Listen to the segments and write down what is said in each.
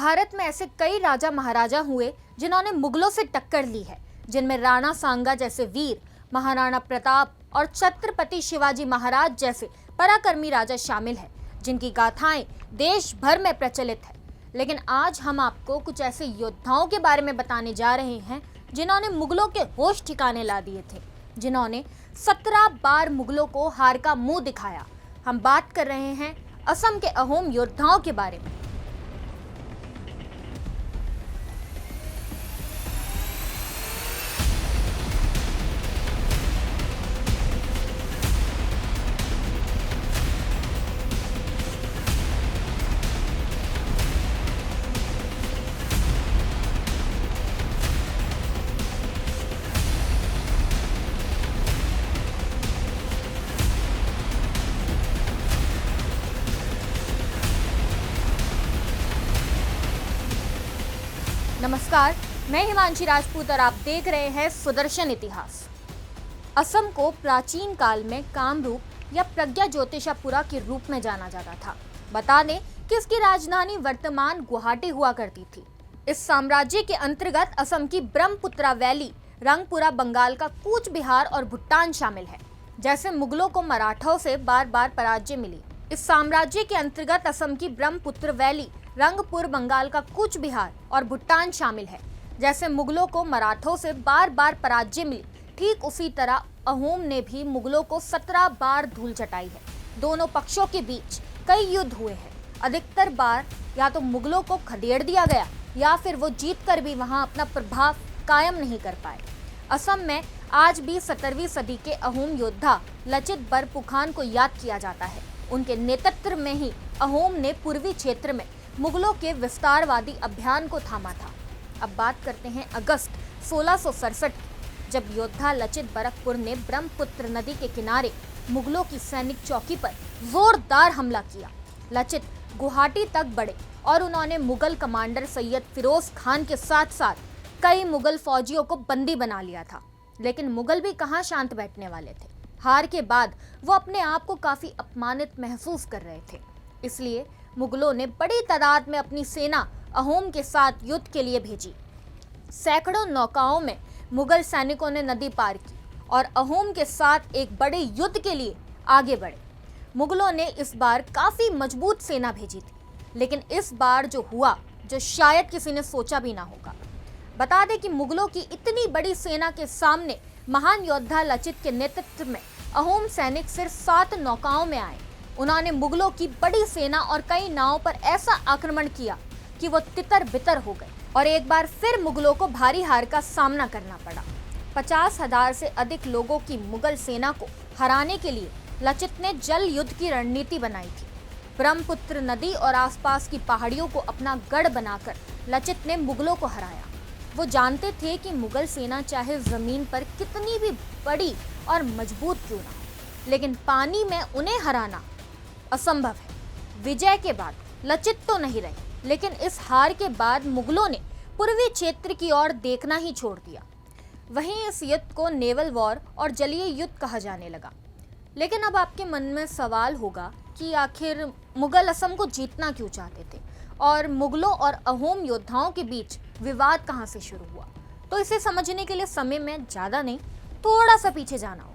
भारत में ऐसे कई राजा महाराजा हुए जिन्होंने मुगलों से टक्कर ली है, जिनमें राणा सांगा जैसे वीर, महाराणा प्रताप और छत्रपति शिवाजी महाराज जैसे पराक्रमी राजा शामिल हैं, जिनकी गाथाएं देश भर में प्रचलित है। लेकिन आज हम आपको कुछ ऐसे योद्धाओं के बारे में बताने जा रहे हैं जिन्होंने मुगलों के होश ठिकाने ला दिए थे, जिन्होंने 17 बार मुगलों को हार का मुंह दिखाया। हम बात कर रहे हैं असम के अहोम योद्धाओं के बारे में। नमस्कार, मैं हिमांशी राजपूत और आप देख रहे हैं सुदर्शन इतिहास। असम को प्राचीन काल में कामरूप या प्रज्ञा ज्योतिषापुरा के रूप में जाना जाता था। बता दें कि इसकी राजधानी वर्तमान गुवाहाटी हुआ करती थी। इस साम्राज्य के अंतर्गत असम की ब्रह्मपुत्रा वैली, रंगपुरा बंगाल का कूच बिहार और भूटान शामिल है। जैसे मुगलों को मराठों से बार बार पराजय मिली, इस साम्राज्य के अंतर्गत असम की ब्रह्मपुत्र वैली, रंगपुर बंगाल का कूच बिहार और भूटान शामिल है। जैसे मुगलों को मराठों से बार बार पराजय मिली, ठीक उसी तरह अहोम ने भी मुगलों को 17 बार धूल चटाई है। दोनों पक्षों के बीच कई युद्ध हुए हैं। अधिकतर बार या तो मुगलों को खदेड़ दिया गया या फिर वो जीत कर भी वहां अपना प्रभाव कायम नहीं कर पाए। असम में आज भी 17वीं सदी के अहोम योद्धा लचित बरफुखान को याद किया जाता है। उनके नेतृत्व में ही अहोम ने पूर्वी क्षेत्र में मुगलों के विस्तारवादी अभियान को थामा था। अब बात करते हैं अगस्त 1667 जब योद्धा लचित बरफपुर ने ब्रह्मपुत्र नदी के किनारे मुगलों की सैनिक चौकी पर जोरदार हमला किया। लचित गुवाहाटी तक बढ़े और उन्होंने मुगल कमांडर सैयद फिरोज खान के साथ साथ कई मुगल फौजियों को बंदी बना लिया था। लेकिन मुगल भी कहाँ शांत बैठने वाले थे। हार के बाद वो अपने आप को काफी अपमानित महसूस कर रहे थे। इसलिए मुगलों ने बड़ी तादाद में अपनी सेना अहोम के साथ युद्ध के लिए भेजी। सैकड़ों नौकाओं में मुगल सैनिकों ने नदी पार की और अहोम के साथ एक बड़े युद्ध के लिए आगे बढ़े। मुगलों ने इस बार काफी मजबूत सेना भेजी थी, लेकिन इस बार जो हुआ, जो शायद किसी ने सोचा भी ना होगा। बता दें कि मुगलों की इतनी बड़ी सेना के सामने महान योद्धा लचित के नेतृत्व में अहोम सैनिक सिर्फ 7 नौकाओं में आए। उन्होंने मुगलों की बड़ी सेना और कई नावों पर ऐसा आक्रमण किया कि वो तितर बितर हो गए और एक बार फिर मुगलों को भारी हार का सामना करना पड़ा। 50,000 से अधिक लोगों की मुगल सेना को हराने के लिए लचित ने जल युद्ध की रणनीति बनाई थी। ब्रह्मपुत्र नदी और आसपास की पहाड़ियों को अपना गढ़ बनाकर लचित ने मुगलों को हराया। वो जानते थे कि मुगल सेना चाहे जमीन पर कितनी भी बड़ी और मजबूत क्यों ना हो, लेकिन पानी में उन्हें हराना असंभव है। विजय के बाद लचित तो नहीं रहे, लेकिन इस हार के बाद मुगलों ने पूर्वी क्षेत्र की ओर देखना ही छोड़ दिया। वहीं इस युद्ध को नेवल वॉर और जलीय युद्ध कहा जाने लगा। लेकिन अब आपके मन में सवाल होगा कि आखिर मुगल असम को जीतना क्यों चाहते थे और मुगलों और अहोम योद्धाओं के बीच विवाद कहां से शुरू हुआ। तो इसे समझने के लिए समय में ज्यादा नहीं, थोड़ा सा पीछे जाना होगा।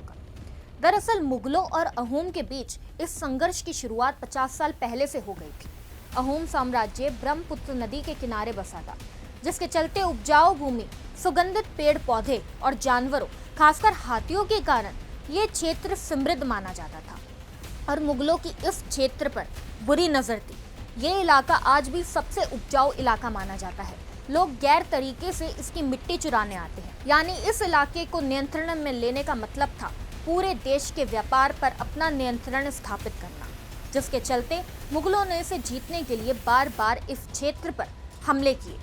दरअसल मुगलों और अहोम के बीच इस संघर्ष की शुरुआत 50 साल पहले से हो गई थी। अहोम साम्राज्य ब्रह्मपुत्र नदी के किनारे बसा था, जिसके चलते उपजाऊ भूमि, सुगंधित पेड़ पौधे और जानवरों, खासकर हाथियों के कारण ये क्षेत्र समृद्ध माना जाता था और मुगलों की इस क्षेत्र पर बुरी नजर थी। ये इलाका आज भी सबसे उपजाऊ इलाका माना जाता है। लोग गैर तरीके से इसकी मिट्टी चुराने आते हैं। यानी इस इलाके को नियंत्रण में लेने का मतलब था पूरे देश के व्यापार पर अपना नियंत्रण स्थापित करना, जिसके चलते मुगलों ने इसे जीतने के लिए बार बार इस क्षेत्र पर हमले किए।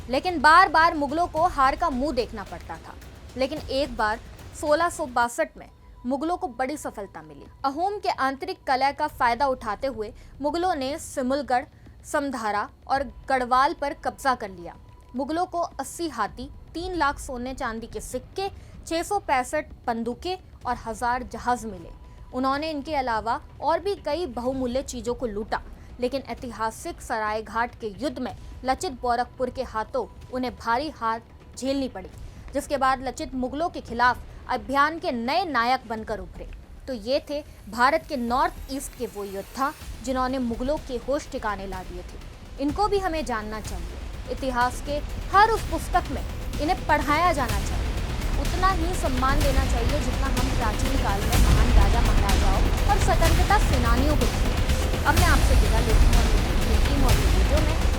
लेकिन बार बार मुगलों को हार का मुंह देखना पड़ता था। लेकिन एक बार 1662 में मुगलों को बड़ी सफलता मिली। अहोम के आंतरिक कलह का फायदा उठाते हुए मुगलों ने सिमुलगढ़, समधारा और गढ़वाल पर कब्जा कर लिया। मुगलों को 80 हाथी, 3 लाख सोने चांदी के सिक्के, 665 बंदूकें और 1000 जहाज मिले। उन्होंने इनके अलावा और भी कई बहुमूल्य चीजों को लूटा, लेकिन ऐतिहासिक सरायघाट के युद्ध में लचित गोरखपुर के हाथों उन्हें भारी हार झेलनी पड़ी, जिसके बाद लचित मुगलों के खिलाफ अभियान के नए नायक बनकर उभरे। तो ये थे भारत के नॉर्थ ईस्ट के वो योद्धा जिन्होंने मुगलों के होश ठिकाने ला दिए थे। इनको भी हमें जानना चाहिए। इतिहास के हर उस पुस्तक में इन्हें पढ़ाया जाना चाहिए। उतना ही सम्मान देना चाहिए जितना हम प्राचीन काल में महान राजा महाराजाओं और स्वतंत्रता सेनानियों को दिए। अब मैं आपसे विदा लेती हूँ टीम और वीडियो में।